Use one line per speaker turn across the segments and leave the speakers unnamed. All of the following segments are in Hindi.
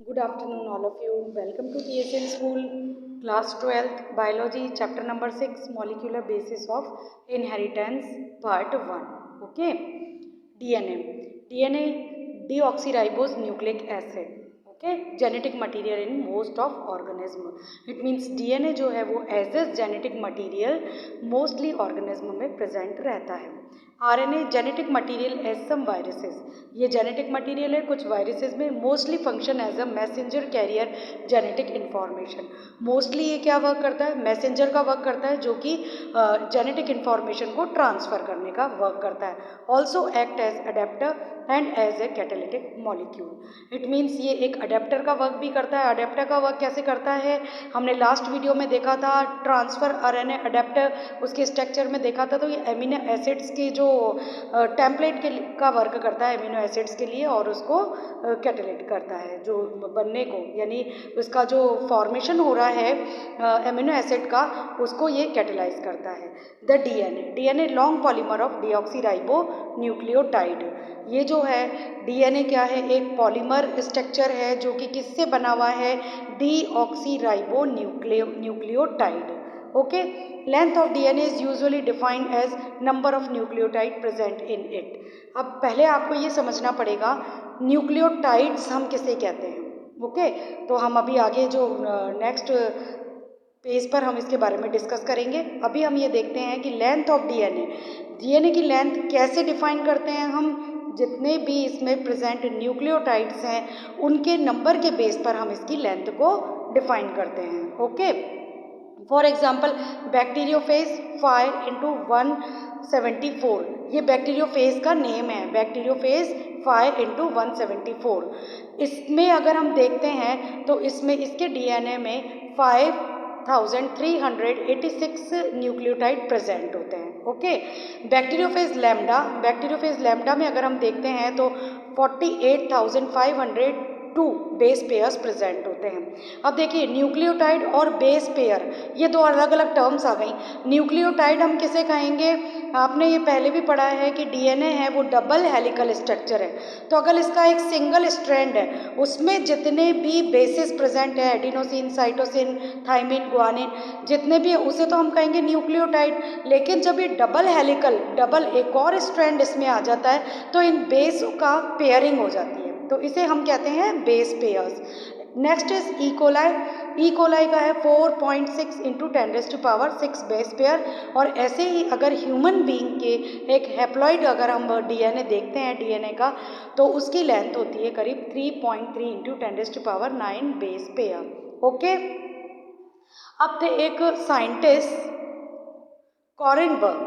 Good afternoon, all of you. Welcome to TSN School, Class 12th, Biology, Chapter number 6, Molecular Basis of Inheritance, Part 1. Okay, DNA. DNA, deoxyribose nucleic acid. Okay, genetic material in most of organism. It means DNA जो है वो as a genetic material mostly organism में present रहता है. RNA genetic material as some viruses. ये जेनेटिक मटीरियल है कुछ वायरसेस में. Mostly function as a messenger carrier genetic information. Mostly ये क्या वर्क करता है? मैसेंजर का वर्क करता है जो कि जेनेटिक इन्फॉर्मेशन को ट्रांसफ़र करने का वर्क करता है. Also act as adapter and as a catalytic molecule. It means ये एक अडेप्टर का वर्क भी करता है. अडेप्टर का वर्क कैसे करता है? हमने लास्ट वीडियो में देखा था ट्रांसफ़र आरएनए अडेप्टर, उसके स्ट्रक्चर में देखा था. तो ये एमिनो एसिड्स के जो टेम्पलेट के का वर्क करता है एमिनो एसिड्स के लिए और उसको कैटालिट करता है जो बनने को, यानी उसका जो फॉर्मेशन हो रहा है एमिनो एसिड का उसको ये कैटेलाइज करता है. The DNA long polymer of deoxyribo nucleotide. ये जो है डीएनए क्या है? एक पॉलीमर स्ट्रक्चर है जो कि किससे बना हुआ है? Deoxyribonucleotide. Okay, length of DNA is usually defined as number of nucleotide present in it. अब पहले आपको ये समझना पड़ेगा न्यूक्लियोटाइड्स हम किसे कहते हैं. ओके, तो हम अभी आगे जो नेक्स्ट पेज पर हम इसके बारे में डिस्कस करेंगे. अभी हम ये देखते हैं कि लेंथ ऑफ डीएनए की लेंथ कैसे डिफाइन करते हैं हम. जितने भी इसमें प्रेजेंट न्यूक्लियोटाइड्स हैं उनके नंबर के बेस पर हम इसकी लेंथ को डिफाइन करते हैं. Okay, for example bacteriophage 5/174. ये बैक्टीरियोफेज का नेम है, बैक्टीरियोफेज 5/174. इसमें अगर हम देखते हैं तो इसमें इसके डीएनए में 5386 न्यूक्लियोटाइड प्रेजेंट होते हैं. ओके, बैक्टीरियोफेज लैम्डा में अगर हम देखते हैं तो 48,502 बेस पेयर्स प्रेजेंट होते हैं. अब देखिए न्यूक्लियोटाइड और बेस पेयर ये दो अलग अलग टर्म्स आ गई. न्यूक्लियोटाइड हम किसे कहेंगे? आपने ये पहले भी पढ़ा है कि डीएनए है वो डबल हेलिकल स्ट्रक्चर है. तो अगर इसका एक सिंगल स्ट्रैंड है उसमें जितने भी बेसिस प्रेजेंट है एडिनोसिन, साइटोसिन, थाइमिन, ग्वानिन जितने भी है उसे तो हम कहेंगे न्यूक्लियोटाइड. लेकिन जब ये डबल एक और स्ट्रैंड इसमें आ जाता है तो इन बेस का पेयरिंग हो जाती है, तो इसे हम कहते हैं base pairs. Next is E coli का है 4.6 × 10⁻6 बेस पेयर. और ऐसे ही अगर ह्यूमन बीइंग के एक हैप्लॉइड अगर हम डीएनए देखते हैं डीएनए का तो उसकी लेंथ होती है करीब 3.3 × 10⁹ बेस पेयर. ओके, अब थे एक साइंटिस्ट कॉरेनबर्ग.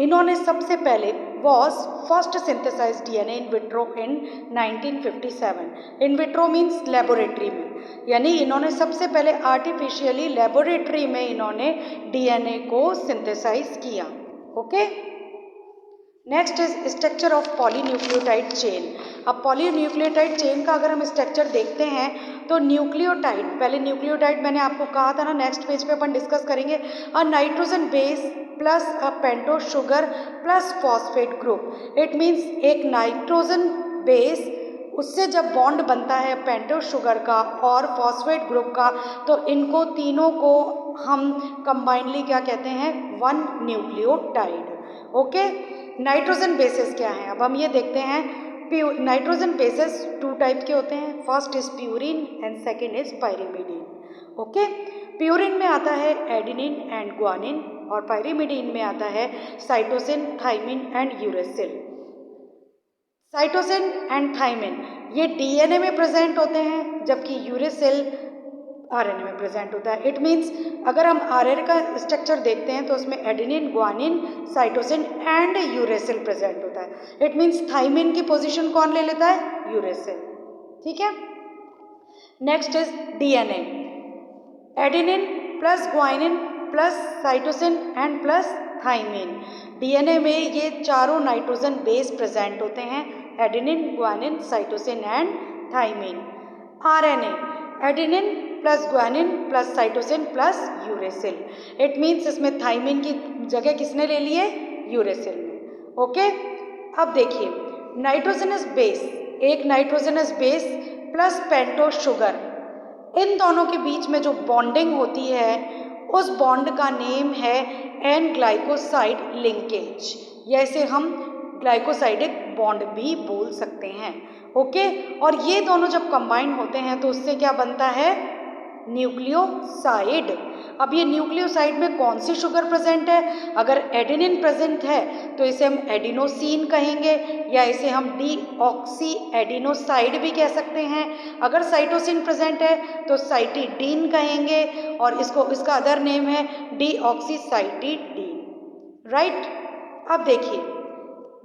इन्होंने सबसे पहले first synthesise DNA in vitro in 1957. In vitro means laboratory में, यानी इन्होंने सबसे पहले आर्टिफिशियली लेबोरेटरी में इन्होंने डीएनए को सिंथेसाइज किया. Okay, next is structure of polynucleotide chain. अब पॉलीन्यूक्लियोटाइड चेन का अगर हम स्ट्रक्चर देखते हैं तो न्यूक्लियोटाइड, पहले न्यूक्लियोटाइड मैंने आपको कहा था ना, नेक्स्ट पेज पे अपन डिस्कस करेंगे. अ nitrogen base plus a pentose sugar plus phosphate group. It means एक नाइट्रोजन बेस उससे जब बॉन्ड बनता है पेंटोज शुगर का और फॉस्फेट ग्रुप का तो इनको तीनों को हम कंबाइंडली क्या कहते हैं? One nucleotide. Okay, nitrogen bases क्या है? अब हम ये देखते हैं. नाइट्रोजन बेसिस 2 टाइप के होते हैं. First is purine and second is pyrimidine. Okay, purine में आता है एडिनिन एंड ग्वानिन और पायरिमिडीन में आता है cytosine, thymine and uracil. Cytosine and thymine ये डीएनए में प्रेजेंट होते हैं जबकि यूरेसिल आरएनए में प्रेजेंट होता है. इट मीन्स अगर हम आरएनए का स्ट्रक्चर देखते हैं तो उसमें adenine, guanine, cytosine and uracil present होता है. इट मीन्स थाइमिन की पोजीशन कौन ले लेता है? यूरेसिल. ठीक है, next is DNA. Adenine plus guanine plus cytosine and plus thymine. DNA में ये चारों नाइट्रोजन बेस प्रेजेंट होते हैं, adenine, guanine, cytosine and thymine. RNA adenine plus guanine plus cytosine plus uracil. It means इसमें थाइमिन की जगह किसने ले ली है? यूरेसिल ने. ओके, अब देखिए नाइट्रोजनस बेस, एक nitrogenous base plus pentose sugar, इन दोनों के बीच में जो बॉन्डिंग होती है उस बॉन्ड का नेम है एन ग्लाइकोसाइड लिंकेज, या इसे हम ग्लाइकोसाइडिक बॉन्ड भी बोल सकते हैं। ओके, और ये दोनों जब कंबाइन होते हैं तो उससे क्या बनता है, न्यूक्लियोसाइड। अब ये न्यूक्लियोसाइड में कौन सी शुगर प्रेजेंट है, अगर एडेनिन प्रेजेंट है तो इसे हम एडिनोसिन कहेंगे, या इसे हम डीऑक्सी एडिनोसाइड भी कह सकते हैं। अगर साइटोसिन प्रेजेंट है तो साइटिडीन कहेंगे, और इसका अदर नेम है डीऑक्सीसाइटिडीन। राइट, अब देखिए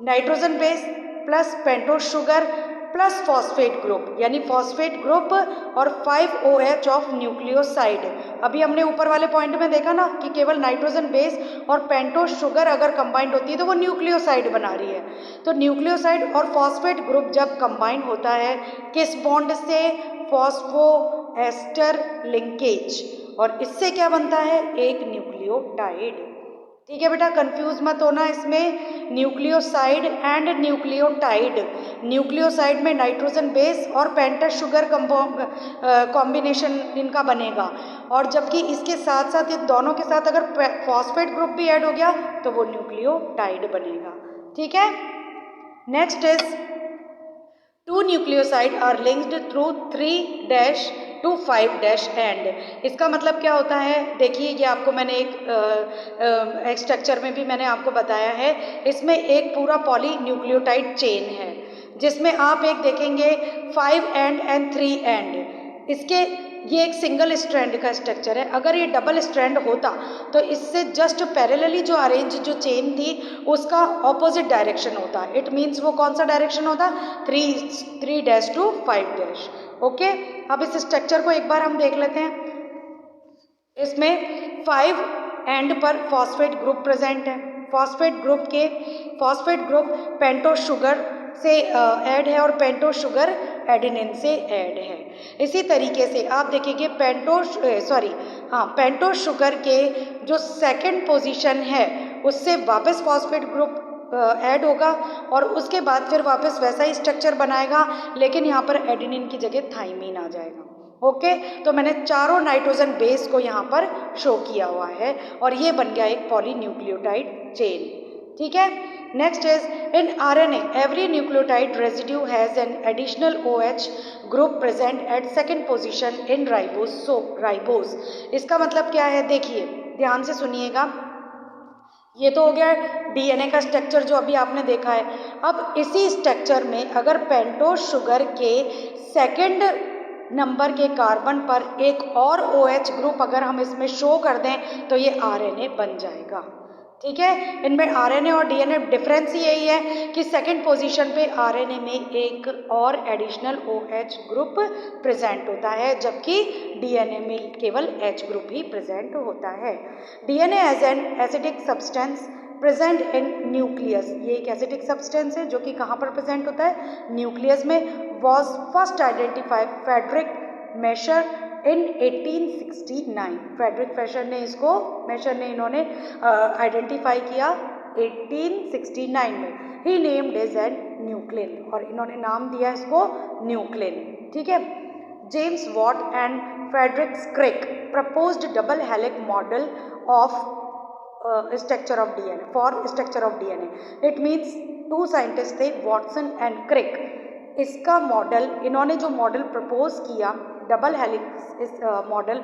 nitrogen base plus pentose sugar plus phosphate group, यानी फॉस्फेट ग्रुप और 5OH ऑफ न्यूक्लियोसाइड। अभी हमने ऊपर वाले पॉइंट में देखा ना कि केवल नाइट्रोजन बेस और पेंटोस शुगर अगर कंबाइंड होती है तो वो न्यूक्लियोसाइड बना रही है। तो न्यूक्लियोसाइड और फॉस्फेट ग्रुप जब कंबाइंड होता है किस बॉन्ड से, फॉस्फोएस्टर लिंकेज, और इससे क्या बनता है, एक न्यूक्लियोटाइड। ठीक है बेटा, कंफ्यूज मत होना इसमें, न्यूक्लियोसाइड एंड न्यूक्लियोटाइड। न्यूक्लियोसाइड में नाइट्रोजन बेस और पेंटोस शुगर कॉम्बिनेशन इनका बनेगा, और जबकि इसके साथ साथ इन दोनों के साथ अगर फॉस्फेट ग्रुप भी ऐड हो गया तो वो न्यूक्लियोटाइड बनेगा। ठीक है, next is 2 nucleoside are linked through 3' to 5' end. इसका मतलब क्या होता है, देखिए ये आपको मैंने एक स्ट्रक्चर में भी मैंने आपको बताया है, इसमें एक पूरा पॉली न्यूक्लियोटाइड चेन है जिसमें आप एक देखेंगे 5 एंड 3 एंड। इसके ये एक सिंगल स्ट्रैंड का स्ट्रक्चर है, अगर ये डबल स्ट्रैंड होता तो इससे जस्ट पैरेलली जो अरेंज जो चेन थी उसका ऑपोजिट डायरेक्शन होता। इट मीन्स वो कौन सा डायरेक्शन होता, 3' to 5'। ओके, अब इस स्ट्रक्चर को एक बार हम देख लेते हैं। इसमें 5 एंड पर फॉस्फेट ग्रुप प्रेजेंट है, फॉस्फेट ग्रुप पेंटोस शुगर से ऐड है और पेंटोस शुगर एडेनिन से ऐड है। इसी तरीके से आप देखेंगे पेंटोस शुगर के जो सेकंड पोजीशन है उससे वापस फॉस्फेट ग्रुप ऐड होगा और उसके बाद फिर वापस वैसा ही स्ट्रक्चर बनाएगा, लेकिन यहाँ पर एडेनिन की जगह थाइमीन आ जाएगा। ओके, तो मैंने चारों नाइट्रोजन बेस को यहाँ पर शो किया हुआ है और ये बन गया एक पॉलीन्यूक्लियोटाइड चेन। ठीक है, next is in RNA every nucleotide residue has an additional OH group present at second position in ribose. So ribose इसका मतलब क्या है, देखिए ध्यान से सुनिएगा। ये तो हो गया DNA का स्ट्रक्चर जो अभी आपने देखा है। अब इसी स्ट्रक्चर में अगर पेंटोस शुगर के सेकंड नंबर के कार्बन पर एक और OH ग्रुप अगर हम इसमें शो कर दें तो ये RNA बन जाएगा। ठीक है, इनमें RNA और DNA डिफरेंस यही है कि सेकंड पोजीशन पे RNA में एक और एडिशनल OH ग्रुप प्रेजेंट होता है, जबकि DNA में केवल H ग्रुप ही प्रेजेंट होता है। DNA as an acidic substance present in nucleus, ये एक एसिडिक सब्सटेंस है जो कि कहाँ पर प्रेजेंट होता है, न्यूक्लियस में। Was first identified Friedrich Miescher in 1869। Friedrich Miescher ने इन्होंने आइडेंटिफाई किया 1869 में। He named is an nuclein, और इन्होंने नाम दिया इसको न्यूक्लिन। ठीक है, James Watt and Friedrich Crick proposed double helix model of structure of DNA for structure of DNA। It means 2 scientist थे, वॉटसन एंड क्रिक। इसका मॉडल, इन्होंने जो मॉडल प्रपोज किया डबल हेलिक्स इस मॉडल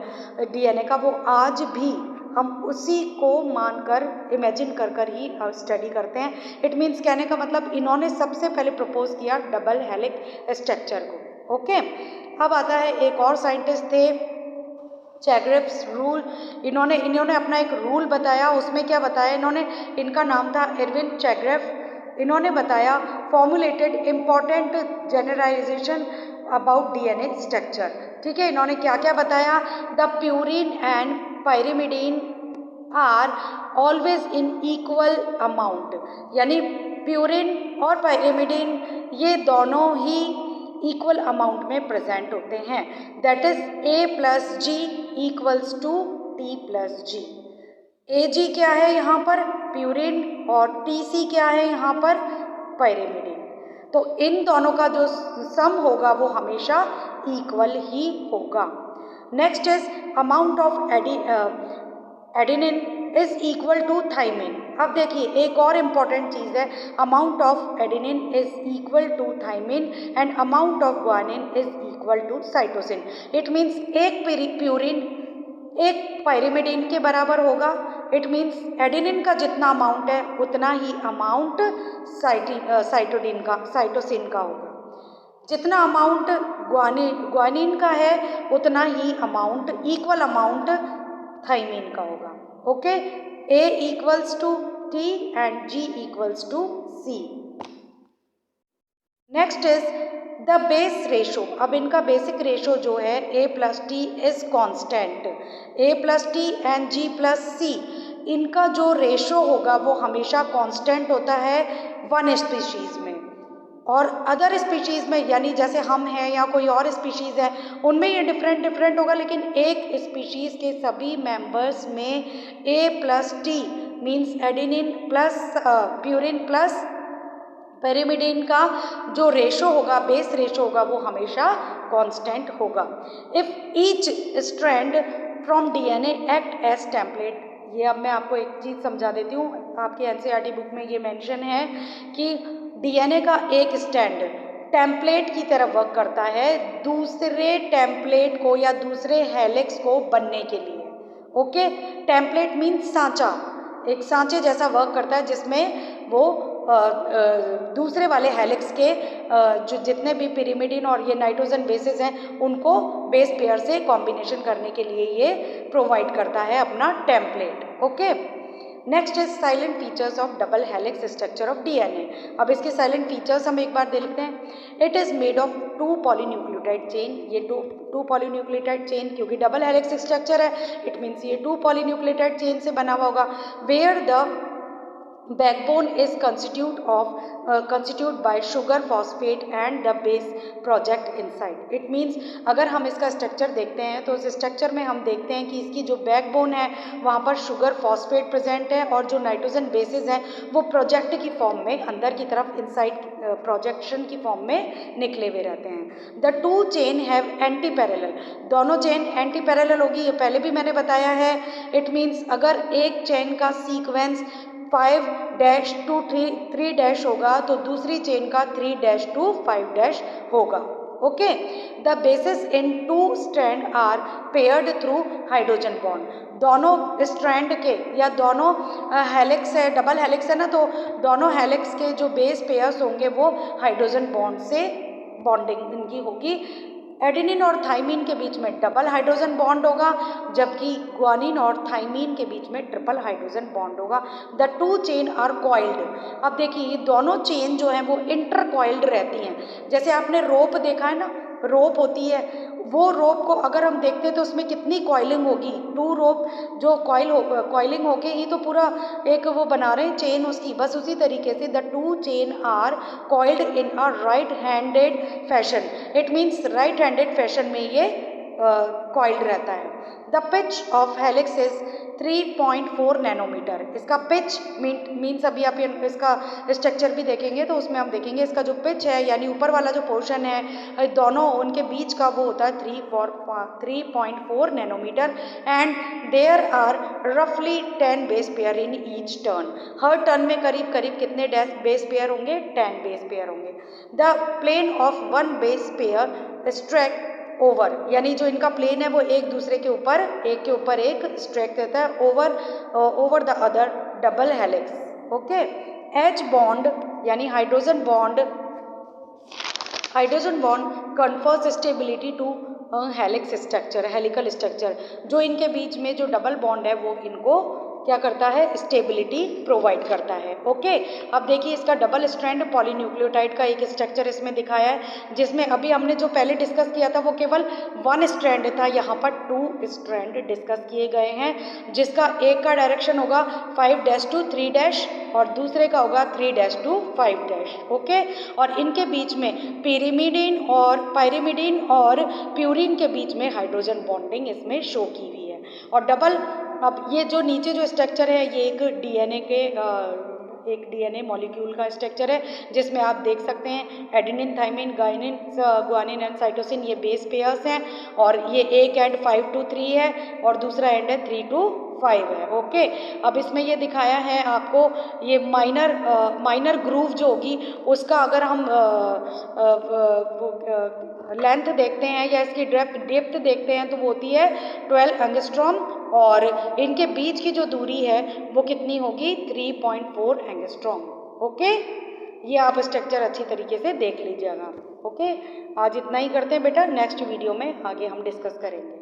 DNA का, वो आज भी हम उसी को मानकर इमेजिन कर ही स्टडी करते हैं। इट मीन्स कहने का मतलब इन्होंने सबसे पहले प्रपोज किया डबल हेलिक स्ट्रक्चर को। ओके, अब आता है एक और साइंटिस्ट थे चैग्रेफ्स रूल। इन्होंने अपना एक रूल बताया, उसमें क्या बताया इन्होंने, इनका नाम था इरविन चैग्रेफ। इन्होंने बताया formulated important generalisation about DNA structure. ठीक है, इन्होंने क्या क्या बताया, the purine and pyrimidine are always in equal amount, यानी प्यूरिन और पायरिमिडीन ये दोनों ही इक्वल अमाउंट में प्रेजेंट होते हैं। That is A+G equals to T+G। Ag क्या है यहाँ पर, प्यूरिन, और Tc क्या है यहाँ पर, पायरिमिडीन। तो इन दोनों का जो सम होगा वो हमेशा इक्वल ही होगा। Next is amount of adenine is equal to thymine. अब देखिए एक और इम्पॉर्टेंट चीज़ है, amount of adenine is equal to thymine and amount of guanine is equal to cytosine. It means एक प्यूरिन एक पायरिमिडीन के बराबर होगा। इट मीन्स एडेनिन का जितना अमाउंट है उतना ही अमाउंट साइटोसिन का होगा। जितना अमाउंट ग्वानिन का है उतना ही अमाउंट इक्वल अमाउंट थाइमिन का होगा। Okay, A equals to T and G equals to C। Next is the base ratio. अब इनका बेसिक रेशो जो है A plus T is constant. A plus T and G plus C, इनका जो रेशो होगा वो हमेशा कांस्टेंट होता है वन स्पीशीज़ में, और अदर स्पीशीज़ में यानी जैसे हम हैं या कोई और स्पीशीज़ है उनमें ये डिफरेंट होगा, लेकिन एक स्पीशीज़ के सभी मेंबर्स में A plus T means adenine plus purine plus pyrimidine का जो रेशो होगा, बेस रेशो होगा, वो हमेशा कांस्टेंट होगा। If each strand from DNA act as template. ये अब मैं आपको एक चीज़ समझा देती हूँ, आपकी एनसीईआरटी बुक में ये मेंशन है कि डीएनए का एक स्टैंड टेम्पलेट की तरह वर्क करता है दूसरे टेम्पलेट को या दूसरे हेलिक्स को बनने के लिए। ओके, टेम्पलेट मीन्स सांचा, एक सांचे जैसा वर्क करता है जिसमें वो दूसरे वाले हेलिक्स के जो जितने भी पिरिमिडिन और ये नाइट्रोजन बेसेस हैं उनको बेस पेयर से कॉम्बिनेशन करने के लिए ये प्रोवाइड करता है अपना template. Okay, next is silent features of double helix structure of DNA. अब इसके साइलेंट फीचर्स हम एक बार देखते हैं। It is made of 2 polynucleotide chain. ये 2 पॉलीन्यूक्लियोटाइड चेन, क्योंकि डबल हेलिक्स स्ट्रक्चर है इट मीन्स ये 2 पॉलीन्यूक्लियोटाइड चेन से बना हुआ होगा। Where the backbone is constitute by sugar phosphate and the base project inside. It means अगर हम इसका स्ट्रक्चर देखते हैं तो उस स्ट्रक्चर में हम देखते हैं कि इसकी जो बैकबोन है वहाँ पर शुगर फॉस्फेट प्रेजेंट है और जो नाइट्रोजन बेसिस हैं वो प्रोजेक्ट की फॉर्म में अंदर की तरफ इनसाइड प्रोजेक्शन की फॉर्म में निकले हुए रहते हैं। The 2 chain have anti parallel. दोनों चेन एंटी पैरेलल होगी, ये पहले भी मैंने बताया है। इट मीन्स अगर एक चेन का सीक्वेंस 5' to 3' होगा तो दूसरी चेन का 3' to 5' होगा। Okay, the basis in 2 strand are paired through hydrogen bond. दोनों स्ट्रैंड के या दोनों हेलिक्स है, डबल हेलिक्स है ना, तो दोनों हेलिक्स के जो बेस पेयर्स होंगे वो हाइड्रोजन बॉन्ड से बॉन्डिंग इनकी होगी। एडेनिन और थाइमीन के बीच में डबल हाइड्रोजन बॉन्ड होगा, जबकि ग्वानिन और थाइमीन के बीच में ट्रिपल हाइड्रोजन बॉन्ड होगा। The 2 chain are coiled. अब देखिए ये दोनों चेन जो हैं वो इंटर कॉइल्ड रहती हैं। जैसे आपने रोप देखा है ना, रोप होती है, वो रोप को अगर हम देखते हैं तो उसमें कितनी कॉइलिंग होगी, 2 रोप जो कॉइलिंग होके ही तो पूरा एक वो बना रहे हैं चेन उसकी, बस उसी तरीके से the 2 chain are coiled in a right handed fashion. It means right handed fashion में ये कॉइल्ड रहता है। The pitch of helix is 3.4 nanometre. इसका पिच मीन्स अभी आप इसका स्ट्रक्चर भी देखेंगे तो उसमें हम देखेंगे इसका जो पिच है यानी ऊपर वाला जो पोर्शन है दोनों उनके बीच का वो होता है 3.4 नैनोमीटर एंड देयर आर रफली 10 base pair in each turn. हर टर्न में करीब करीब कितने बेस पेयर होंगे? 10 बेस पेयर होंगे। The plane of 1 base pair stack over, यानी जो इनका प्लेन है वो एक दूसरे के ऊपर एक स्ट्रैक देता है over the other double helix. Okay, H bond यानी hydrogen bond confers stability to helix structure, helical structure. जो इनके बीच में जो डबल बॉन्ड है वो इनको क्या करता है? स्टेबिलिटी प्रोवाइड करता है। ओके, अब देखिए इसका डबल स्ट्रैंड पॉलीन्यूक्लियोटाइड का एक स्ट्रक्चर इसमें दिखाया है, जिसमें अभी हमने जो पहले डिस्कस किया था वो केवल 1 स्ट्रैंड था, यहाँ पर 2 स्ट्रैंड डिस्कस किए गए हैं, जिसका एक का डायरेक्शन होगा 5' to 3' और दूसरे का होगा 3' to 5'। ओके, और इनके बीच में पायरिमिडीन और प्यूरिन के बीच में हाइड्रोजन बॉन्डिंग इसमें शो की हुई है। और डबल, अब ये जो नीचे जो स्ट्रक्चर है ये एक डीएनए के एक डीएनए मॉलिक्यूल का स्ट्रक्चर है जिसमें आप देख सकते हैं adenine, thymine, guanine and cytosine ये बेस पेयर्स हैं और ये एक एंड 5 to 3 है और दूसरा एंड है 3 to 5 है। ओके, अब इसमें ये दिखाया है आपको ये माइनर ग्रूव जो होगी उसका अगर हम लेंथ देखते हैं या इसकी डेप्थ देखते हैं तो वो होती है 12 एंगस्ट्रॉम और इनके बीच की जो दूरी है वो कितनी होगी 3.4 एंगस्ट्रॉम। ओके, ये आप स्ट्रक्चर अच्छी तरीके से देख लीजिएगा। ओके, आज इतना ही करते हैं बेटा, नेक्स्ट वीडियो में आगे हम डिस्कस करेंगे।